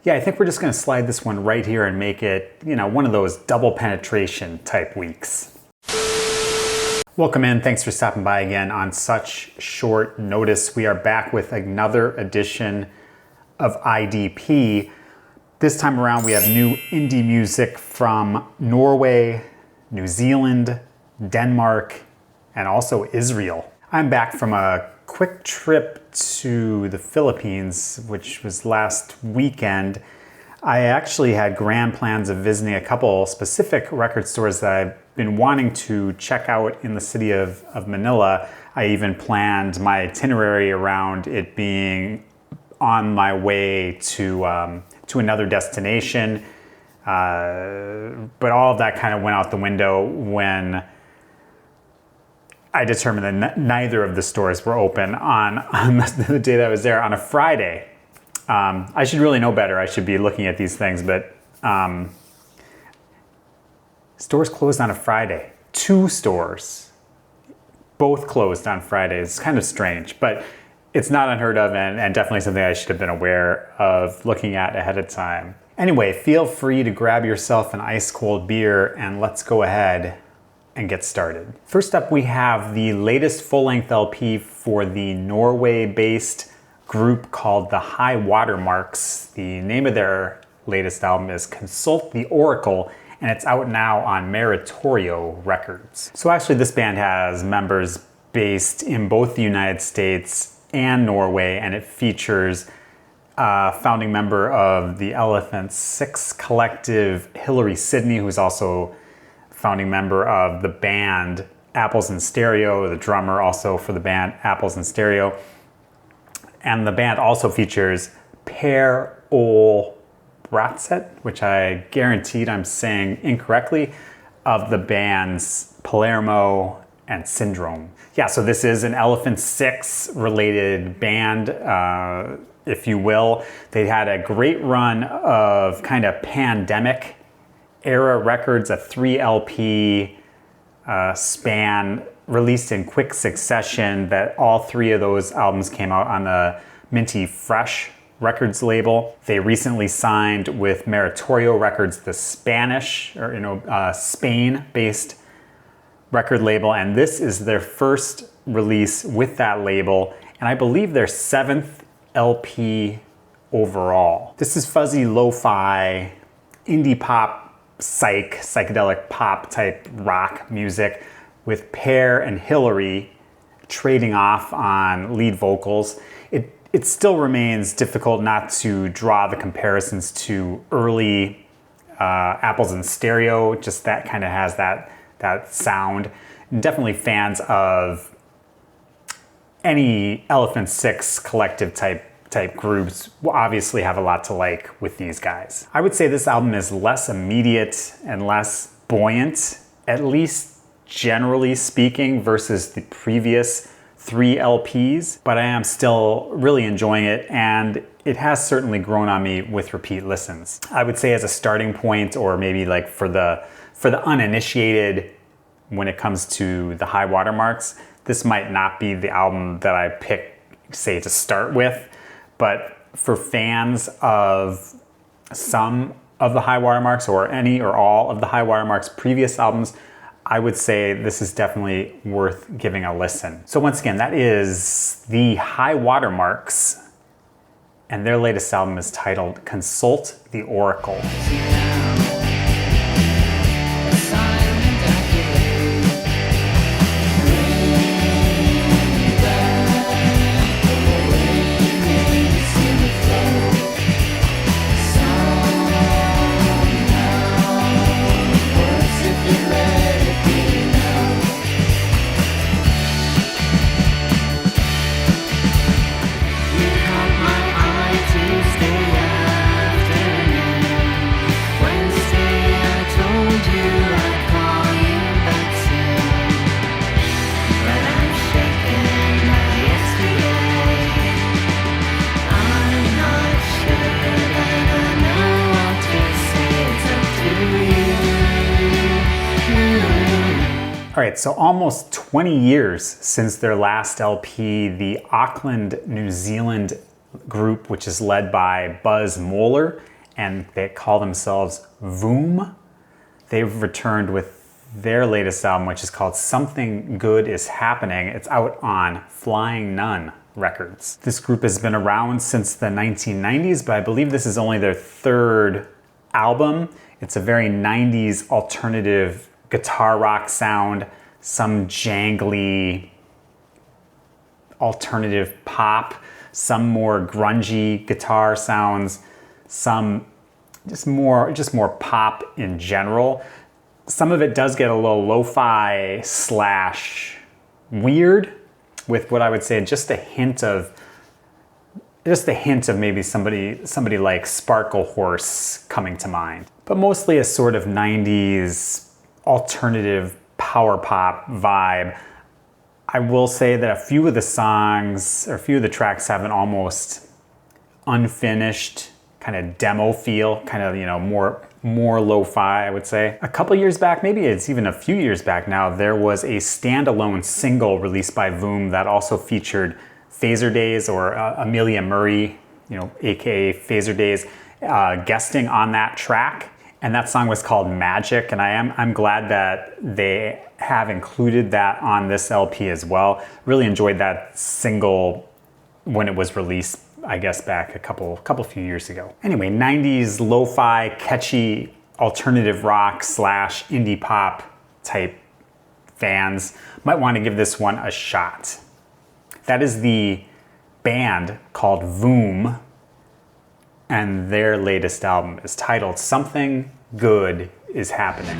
yeah, I think we're just going to slide this one right here and make it, one of those double penetration type weeks. Welcome in. Thanks for stopping by again on such short notice. We are back with another edition of IDP. This time around, we have new indie music from Norway, New Zealand, Denmark, and also Israel. I'm back from a quick trip to the Philippines, which was last weekend. I actually had grand plans of visiting a couple specific record stores that I've been wanting to check out in the city of Manila. I even planned my itinerary around it being on my way to another destination. But all of that kind of went out the window when I determined that neither of the stores were open on the day that I was there, on a Friday. I should really know better. I should be looking at these things, but stores closed on a Friday. 2 stores, both closed on Friday. It's kind of strange, but it's not unheard of and definitely something I should have been aware of looking at ahead of time. Anyway, feel free to grab yourself an ice cold beer and let's go ahead and get started. First up, we have the latest full-length LP for the Norway-based group called the High Watermarks. The name of their latest album is Consult the Oracle, and it's out now on Meritorio Records. So actually this band has members based in both the United States and Norway, and it features a founding member of the Elephant Six Collective, Hillary Sidney, who's also founding member of the band Apples in Stereo, the drummer also for the band Apples in Stereo. And the band also features Per Ol Bratseth, which I guaranteed I'm saying incorrectly, of the bands Palermo and Syndrome. Yeah, so this is an Elephant Six related band, if you will. They had a great run of kind of pandemic era records, a 3 LP span released in quick succession, that all 3 of those albums came out on the Minty Fresh Records label. They recently signed with Meritorio Records, the Spanish, or Spain-based record label, and this is their first release with that label, and I believe their 7th LP overall. This is fuzzy lo-fi, indie pop, psychedelic pop type rock music with Per and Hillary trading off on lead vocals. It still remains difficult not to draw the comparisons to early Apples in Stereo, just that kind of has that sound. And definitely fans of any Elephant Six Collective type groups will obviously have a lot to like with these guys. I would say this album is less immediate and less buoyant, at least generally speaking, versus the previous 3 LPs, but I am still really enjoying it, and it has certainly grown on me with repeat listens. I would say as a starting point, or maybe like for the uninitiated when it comes to the High Watermarks, this might not be the album that I pick, say, to start with. But for fans of some of the High Watermarks, or any or all of the High Watermarks' previous albums, I would say this is definitely worth giving a listen. So once again, that is the High Watermarks, and their latest album is titled Consult the Oracle. All right, so almost 20 years since their last LP, the Auckland, New Zealand group, which is led by Buzz Moeller, and they call themselves Voom. They've returned with their latest album, which is called Something Good Is Happening. It's out on Flying Nun Records. This group has been around since the 1990s, but I believe this is only their third album. It's a very 90s alternative guitar rock sound, some jangly alternative pop, some more grungy guitar sounds, some just more pop in general. Some of it does get a little lo-fi / weird, with what I would say just a hint of maybe somebody like Sparkle Horse coming to mind. But mostly a sort of 90s alternative power pop vibe. I will say that a few of the songs, or a few of the tracks, have an almost unfinished kind of demo feel, kind of, more lo-fi, I would say. A couple years back, maybe it's even a few years back now, there was a standalone single released by Voom that also featured Phaser Days, or Amelia Murray, aka Phaser Days, guesting on that track. And that song was called Magic, and I'm glad that they have included that on this LP as well. Really enjoyed that single when it was released, I guess back a few years ago. Anyway, 90s lo-fi, catchy alternative rock / indie pop type fans might want to give this one a shot. That is the band called Voom, and their latest album is titled Something Good Is Happening.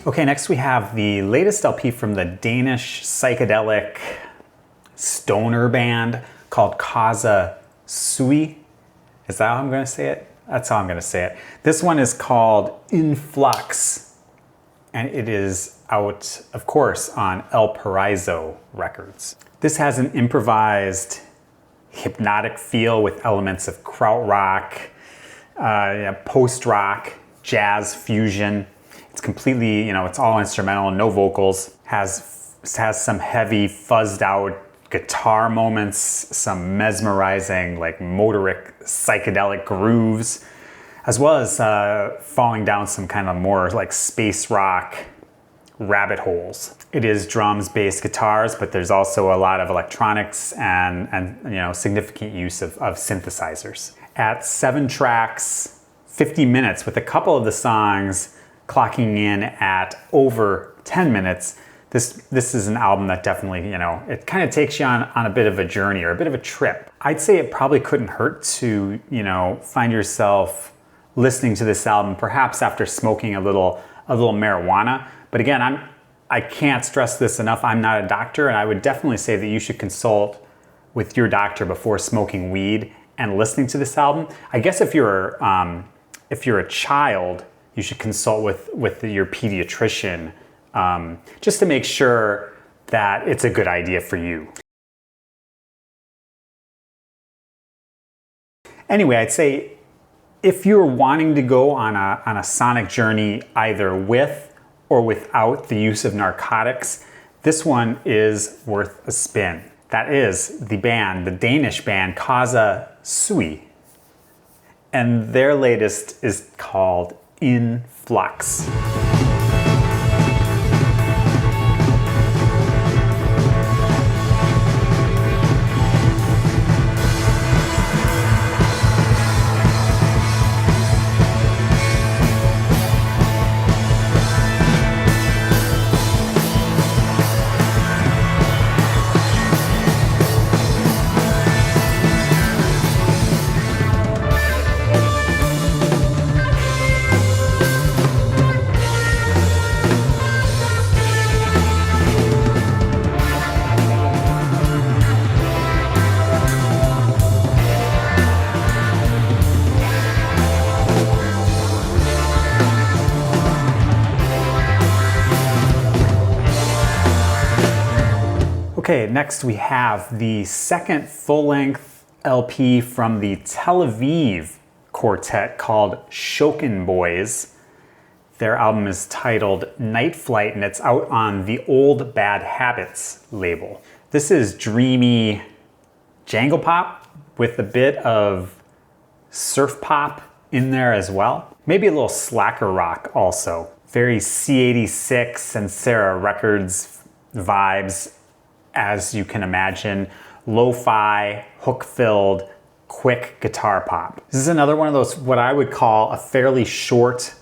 Okay, next we have the latest LP from the Danish psychedelic stoner band called Causa Sui. Is that how I'm going to say it? That's how I'm going to say it. This one is called In Flux, and it is out, of course, on Paraiso Records. This has an improvised, hypnotic feel with elements of krautrock, post-rock, jazz fusion. It's completely, it's all instrumental, no vocals. Has some heavy, fuzzed out guitar moments, some mesmerizing, motoric, psychedelic grooves, as well as falling down some kind of more space rock rabbit holes. It is drums, bass, guitars, but there's also a lot of electronics and significant use of synthesizers. At 7 tracks, 50 minutes, with a couple of the songs clocking in at over 10 minutes, this is an album that definitely, it kind of takes you on a bit of a journey or a bit of a trip. I'd say it probably couldn't hurt to, find yourself listening to this album, perhaps after smoking a little marijuana. But again, I can't stress this enough. I'm not a doctor, and I would definitely say that you should consult with your doctor before smoking weed and listening to this album. I guess if you're a child, you should consult with your pediatrician, just to make sure that it's a good idea for you. Anyway, I'd say if you're wanting to go on a sonic journey either with or without the use of narcotics, this one is worth a spin. That is the Danish band Causa Sui, and their latest is called In Flux. Okay, next we have the second full-length LP from the Tel Aviv quartet called Shoken Boys. Their album is titled Night Flight, and it's out on the Old Bad Habits label. This is dreamy jangle pop with a bit of surf pop in there as well. Maybe a little slacker rock also. Very C86 and Sarah Records vibes, as you can imagine. Lo-fi, hook-filled, quick guitar pop. This is another one of those, what I would call a fairly short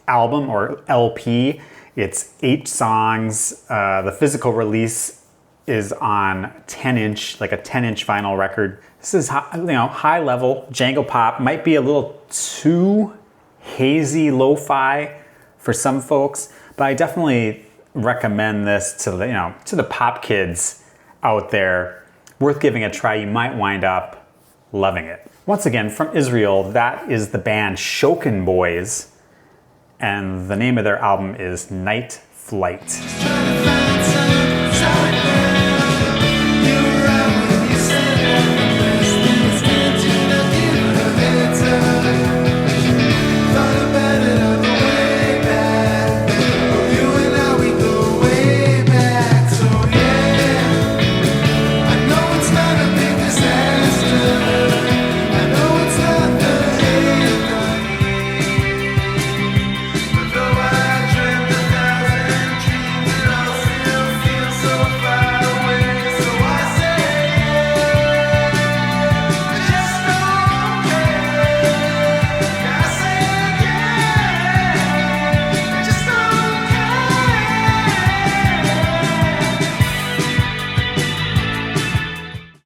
album or LP. It's 8 songs. The physical release is on 10-inch, like a 10-inch vinyl record. This is high level jangle pop. Might be a little too hazy lo-fi for some folks, but I definitely recommend this to the pop kids out there. Worth giving a try. You might wind up loving it. Once again, from Israel, that is the band Shoken Boys, and the name of their album is Night Flight.